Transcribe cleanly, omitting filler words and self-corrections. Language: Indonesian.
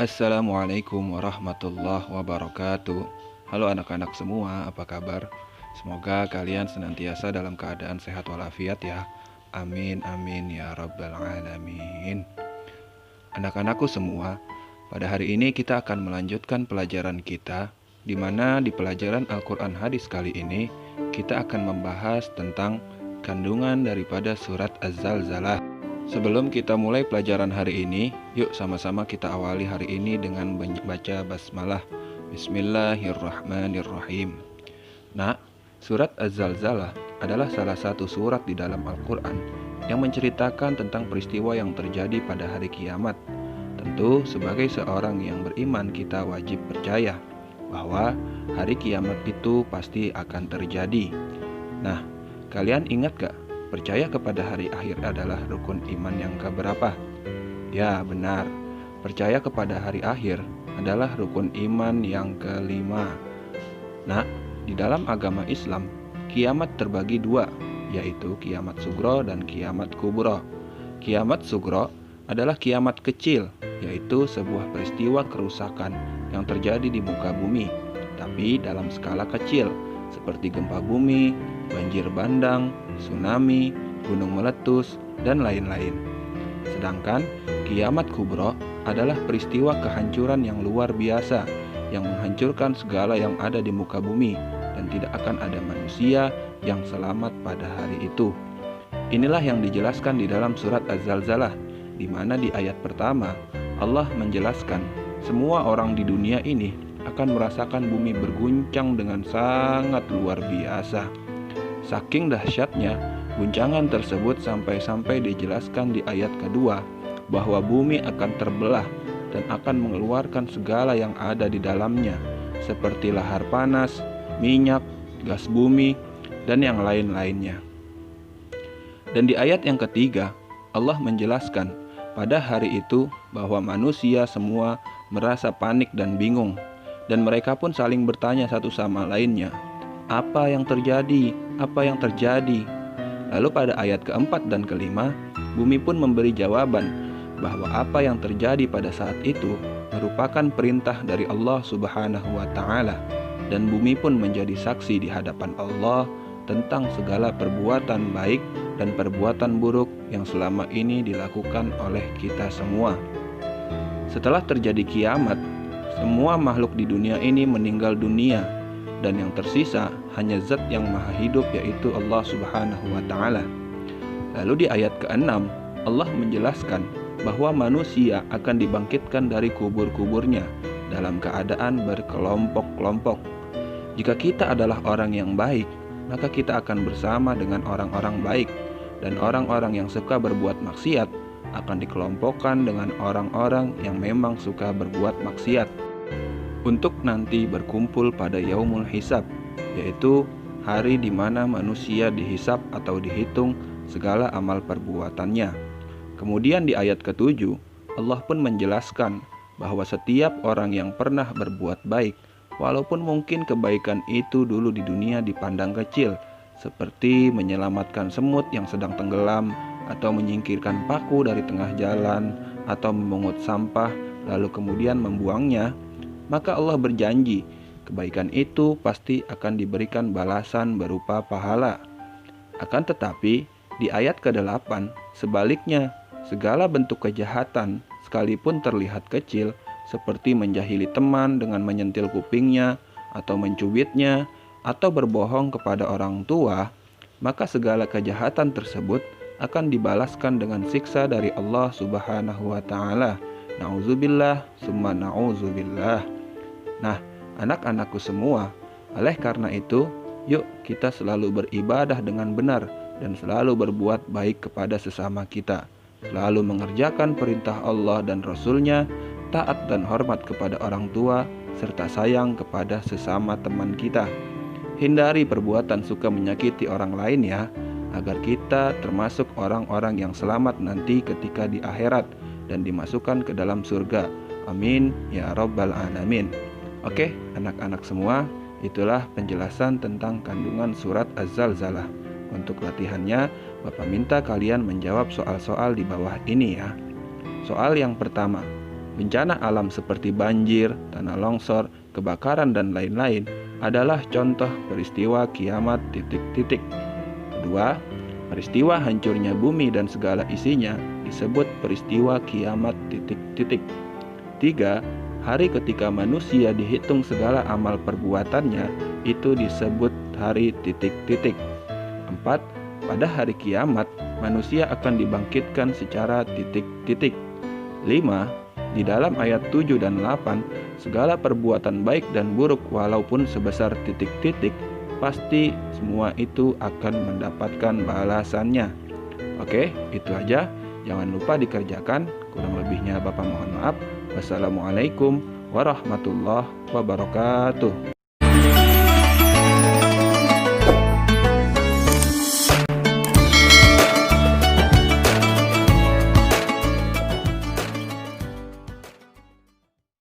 Assalamualaikum warahmatullahi wabarakatuh. Halo anak-anak semua, apa kabar? Semoga kalian senantiasa dalam keadaan sehat walafiat ya. Amin amin ya rabbal alamin. Anak-anakku semua, pada hari ini kita akan melanjutkan pelajaran kita, di mana di pelajaran Al-Quran hadis kali ini kita akan membahas tentang kandungan daripada surat Az-Zalzalah. Sebelum kita mulai pelajaran hari ini, yuk sama-sama kita awali hari ini dengan baca basmalah. Bismillahirrahmanirrahim. Nah, surat Az-Zalzalah adalah salah satu surat di dalam Al-Quran yang menceritakan tentang peristiwa yang terjadi pada hari kiamat. Tentu sebagai seorang yang beriman kita wajib percaya bahwa hari kiamat itu pasti akan terjadi. Nah, kalian ingat gak? Percaya kepada hari akhir adalah rukun iman yang keberapa? Ya, benar. Percaya kepada hari akhir adalah rukun iman yang kelima. Nah, di dalam agama Islam, kiamat terbagi dua, yaitu kiamat sugro dan kiamat kubro. Kiamat sugro adalah kiamat kecil, yaitu sebuah peristiwa kerusakan yang terjadi di muka bumi, tapi dalam skala kecil, seperti gempa bumi, banjir bandang, tsunami, gunung meletus, dan lain-lain. Sedangkan kiamat kubro adalah peristiwa kehancuran yang luar biasa yang menghancurkan segala yang ada di muka bumi dan tidak akan ada manusia yang selamat pada hari itu. Inilah yang dijelaskan di dalam surat Az-Zalzalah, di mana di ayat pertama Allah menjelaskan semua orang di dunia ini akan merasakan bumi berguncang dengan sangat luar biasa. Saking dahsyatnya, guncangan tersebut sampai-sampai dijelaskan di ayat kedua bahwa bumi akan terbelah dan akan mengeluarkan segala yang ada di dalamnya, seperti lahar panas, minyak, gas bumi, dan yang lain-lainnya. Dan di ayat yang ketiga, Allah menjelaskan pada hari itu bahwa manusia semua merasa panik dan bingung, dan mereka pun saling bertanya satu sama lainnya, apa yang terjadi? Apa yang terjadi? Lalu pada ayat keempat dan kelima, bumi pun memberi jawaban bahwa apa yang terjadi pada saat itu merupakan perintah dari Allah Subhanahu wa Ta'ala, dan bumi pun menjadi saksi di hadapan Allah tentang segala perbuatan baik dan perbuatan buruk yang selama ini dilakukan oleh kita semua. Setelah terjadi kiamat, semua makhluk di dunia ini meninggal dunia, dan yang tersisa hanya zat yang maha hidup, yaitu Allah Subhanahu wa Ta'ala. Lalu di ayat ke-6 Allah menjelaskan bahwa manusia akan dibangkitkan dari kubur-kuburnya dalam keadaan berkelompok-kelompok. Jika kita adalah orang yang baik, maka kita akan bersama dengan orang-orang baik, dan orang-orang yang suka berbuat maksiat akan dikelompokkan dengan orang-orang yang memang suka berbuat maksiat, untuk nanti berkumpul pada yaumul hisab, yaitu hari di mana manusia dihisab atau dihitung segala amal perbuatannya. Kemudian di ayat ke-7 Allah pun menjelaskan bahwa setiap orang yang pernah berbuat baik, walaupun mungkin kebaikan itu dulu di dunia dipandang kecil, seperti menyelamatkan semut yang sedang tenggelam, atau menyingkirkan paku dari tengah jalan, atau memungut sampah lalu kemudian membuangnya, maka Allah berjanji kebaikan itu pasti akan diberikan balasan berupa pahala. Akan tetapi di ayat ke-8 sebaliknya, segala bentuk kejahatan sekalipun terlihat kecil, seperti menjahili teman dengan menyentil kupingnya, atau mencubitnya, atau berbohong kepada orang tua, maka segala kejahatan tersebut akan dibalaskan dengan siksa dari Allah Subhanahu wa Ta'ala. Na'udzubillah, summa na'udzubillah. Nah, anak-anakku semua, oleh karena itu, yuk kita selalu beribadah dengan benar dan selalu berbuat baik kepada sesama kita, selalu mengerjakan perintah Allah dan Rasul-Nya, taat dan hormat kepada orang tua, serta sayang kepada sesama teman kita. Hindari perbuatan suka menyakiti orang lain ya, agar kita termasuk orang-orang yang selamat nanti ketika di akhirat dan dimasukkan ke dalam surga. Amin ya rabbal alamin. Oke, anak-anak semua, itulah penjelasan tentang kandungan surat Az-Zalzalah. Untuk latihannya, Bapak minta kalian menjawab soal-soal di bawah ini ya. Soal yang pertama, Bencana alam seperti banjir, tanah longsor, kebakaran, dan lain-lain adalah contoh peristiwa kiamat titik-titik. Kedua, peristiwa hancurnya bumi dan segala isinya disebut peristiwa kiamat titik-titik. Tiga, hari ketika manusia dihitung segala amal perbuatannya itu disebut hari titik-titik. Empat, pada hari kiamat manusia akan dibangkitkan secara titik-titik. Lima, di dalam ayat 7 dan 8, segala perbuatan baik dan buruk walaupun sebesar titik-titik, pasti semua itu akan mendapatkan balasannya. Oke, itu aja. Jangan lupa dikerjakan. Kurang lebihnya Bapak mohon maaf. Wassalamualaikum warahmatullahi wabarakatuh.